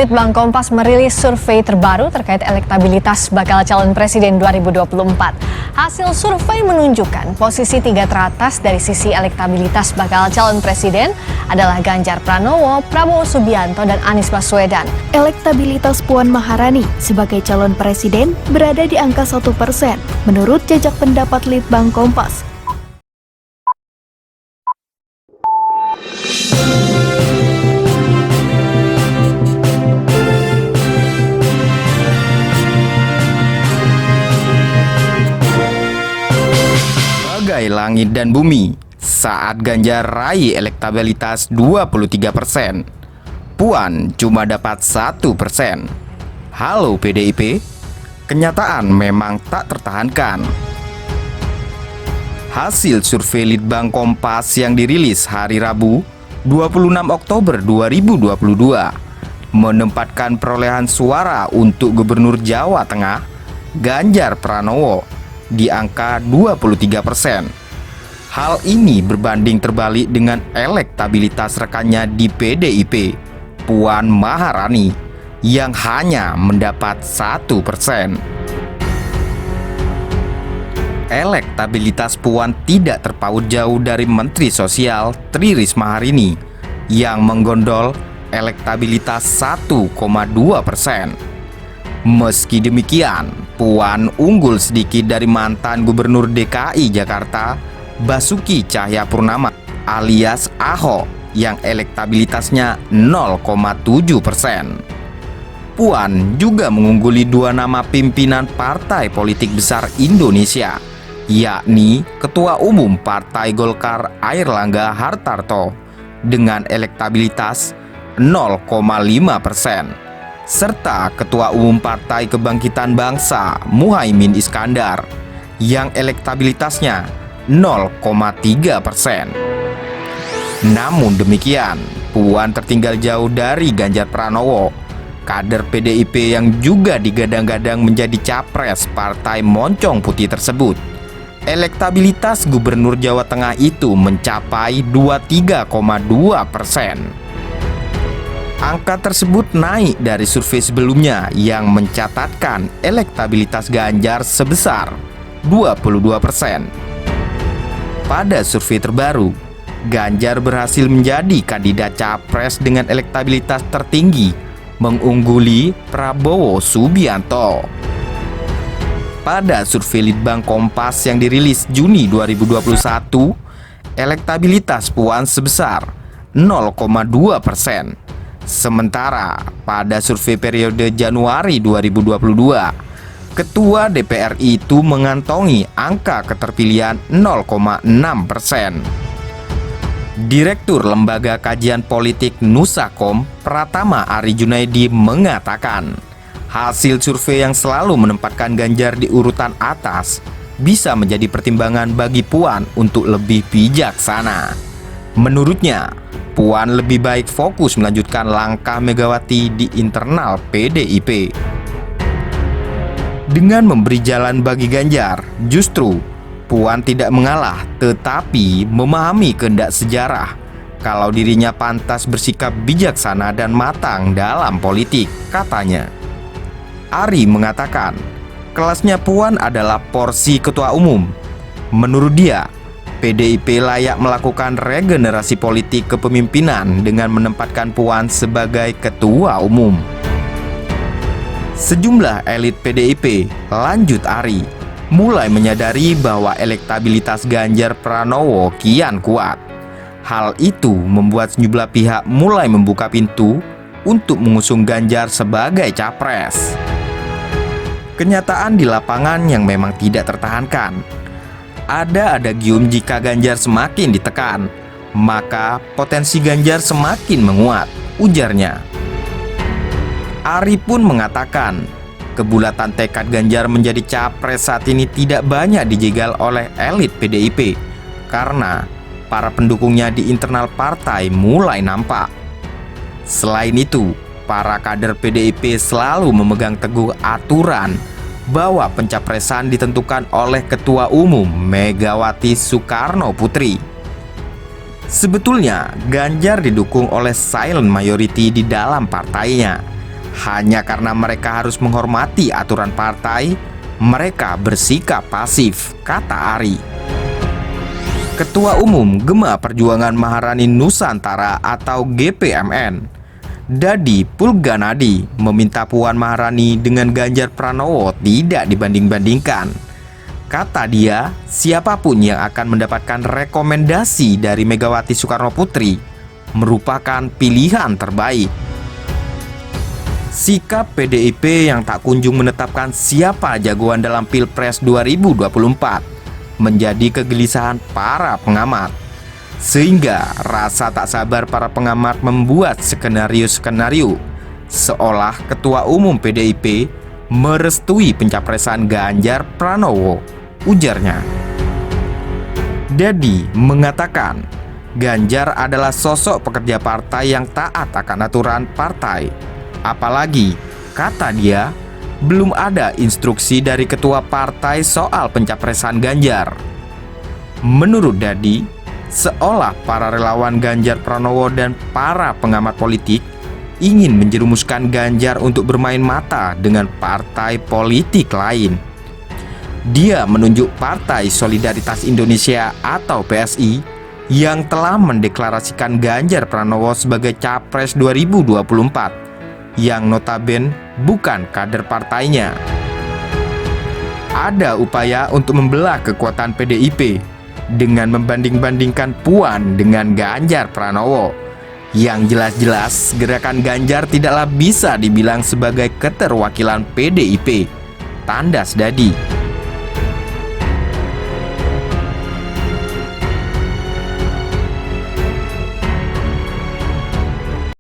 Litbang Kompas merilis survei terbaru terkait elektabilitas bakal calon presiden 2024. Hasil survei menunjukkan posisi 3 teratas dari sisi elektabilitas bakal calon presiden adalah Ganjar Pranowo, Prabowo Subianto, dan Anies Baswedan. Elektabilitas Puan Maharani sebagai calon presiden berada di angka 1% menurut jajak pendapat Litbang Kompas. Bagai langit dan bumi, saat Ganjar raih elektabilitas 23%, Puan cuma dapat 1%. Halo PDIP, kenyataan memang tak tertahankan. Hasil survei Litbang Kompas yang dirilis hari Rabu, 26 Oktober 2022, menempatkan perolehan suara untuk Gubernur Jawa Tengah, Ganjar Pranowo, di angka 23%. Hal ini berbanding terbalik dengan elektabilitas rekannya di PDIP, Puan Maharani, yang hanya mendapat 1%. Elektabilitas Puan tidak terpaut jauh dari Menteri Sosial Tri Risma hari ini yang menggondol elektabilitas 1,2%. Meski demikian, Puan unggul sedikit dari mantan Gubernur DKI Jakarta Basuki Cahayapurnama alias Ahok yang elektabilitasnya 0,7%. Puan juga mengungguli 2 nama pimpinan partai politik besar Indonesia, yakni Ketua Umum Partai Golkar Airlangga Hartarto dengan elektabilitas 0,5%. serta Ketua Umum Partai Kebangkitan Bangsa Muhaimin Iskandar yang elektabilitasnya 0,3%. Namun demikian, Puan tertinggal jauh dari Ganjar Pranowo, kader PDIP yang juga digadang-gadang menjadi capres Partai Moncong Putih tersebut. Elektabilitas Gubernur Jawa Tengah itu mencapai 23,2%. Angka tersebut naik dari survei sebelumnya yang mencatatkan elektabilitas Ganjar sebesar 22%. Pada survei terbaru, Ganjar berhasil menjadi kandidat capres dengan elektabilitas tertinggi, mengungguli Prabowo Subianto. Pada survei Litbang Kompas yang dirilis Juni 2021, elektabilitas Puan sebesar 0,2%. Sementara pada survei periode Januari 2022, Ketua DPR itu mengantongi angka keterpilihan 0,6%. Direktur Lembaga Kajian Politik Nusakom, Pratama Ari Junaidi, mengatakan hasil survei yang selalu menempatkan Ganjar di urutan atas bisa menjadi pertimbangan bagi Puan untuk lebih bijaksana. Menurutnya, Puan lebih baik fokus melanjutkan langkah Megawati di internal PDIP. Dengan memberi jalan bagi Ganjar, justru Puan tidak mengalah tetapi memahami kehendak sejarah kalau dirinya pantas bersikap bijaksana dan matang dalam politik, katanya. Ari mengatakan, kelasnya Puan adalah porsi ketua umum. Menurut dia, PDIP layak melakukan regenerasi politik kepemimpinan dengan menempatkan Puan sebagai ketua umum. Sejumlah elit PDIP, lanjut Ari, mulai menyadari bahwa elektabilitas Ganjar Pranowo kian kuat. Hal itu membuat sejumlah pihak mulai membuka pintu untuk mengusung Ganjar sebagai capres. Kenyataan di lapangan yang memang tidak tertahankan. Ada gium jika Ganjar semakin ditekan, maka potensi Ganjar semakin menguat, ujarnya. Ari pun mengatakan, kebulatan tekad Ganjar menjadi capres saat ini tidak banyak dijegal oleh elit PDIP karena para pendukungnya di internal partai mulai nampak. Selain itu, para kader PDIP selalu memegang teguh aturan bahwa pencapresan ditentukan oleh Ketua Umum Megawati Soekarno Putri. Sebetulnya Ganjar didukung oleh silent majority di dalam partainya. Hanya karena mereka harus menghormati aturan partai, mereka bersikap pasif, kata Ari. Ketua Umum Gema Perjuangan Maharani Nusantara atau GPMN, Dadi Pulganadi, meminta Puan Maharani dengan Ganjar Pranowo tidak dibanding-bandingkan. Kata dia, siapapun yang akan mendapatkan rekomendasi dari Megawati Soekarno Putri merupakan pilihan terbaik. Sikap PDIP yang tak kunjung menetapkan siapa jagoan dalam Pilpres 2024 menjadi kegelisahan para pengamat. Sehingga rasa tak sabar para pengamat membuat skenario-skenario seolah Ketua Umum PDIP merestui pencapresan Ganjar Pranowo, ujarnya. Dadi mengatakan, Ganjar adalah sosok pekerja partai yang taat akan aturan partai. Apalagi, kata dia, belum ada instruksi dari ketua partai soal pencapresan Ganjar. Menurut Dadi, seolah para relawan Ganjar Pranowo dan para pengamat politik ingin menjerumuskan Ganjar untuk bermain mata dengan partai politik lain. Dia menunjuk Partai Solidaritas Indonesia atau PSI yang telah mendeklarasikan Ganjar Pranowo sebagai Capres 2024 yang notabene bukan kader partainya. Ada upaya untuk membelah kekuatan PDIP dengan membanding-bandingkan Puan dengan Ganjar Pranowo. Yang jelas-jelas gerakan Ganjar tidaklah bisa dibilang sebagai keterwakilan PDIP, tandas Dadi.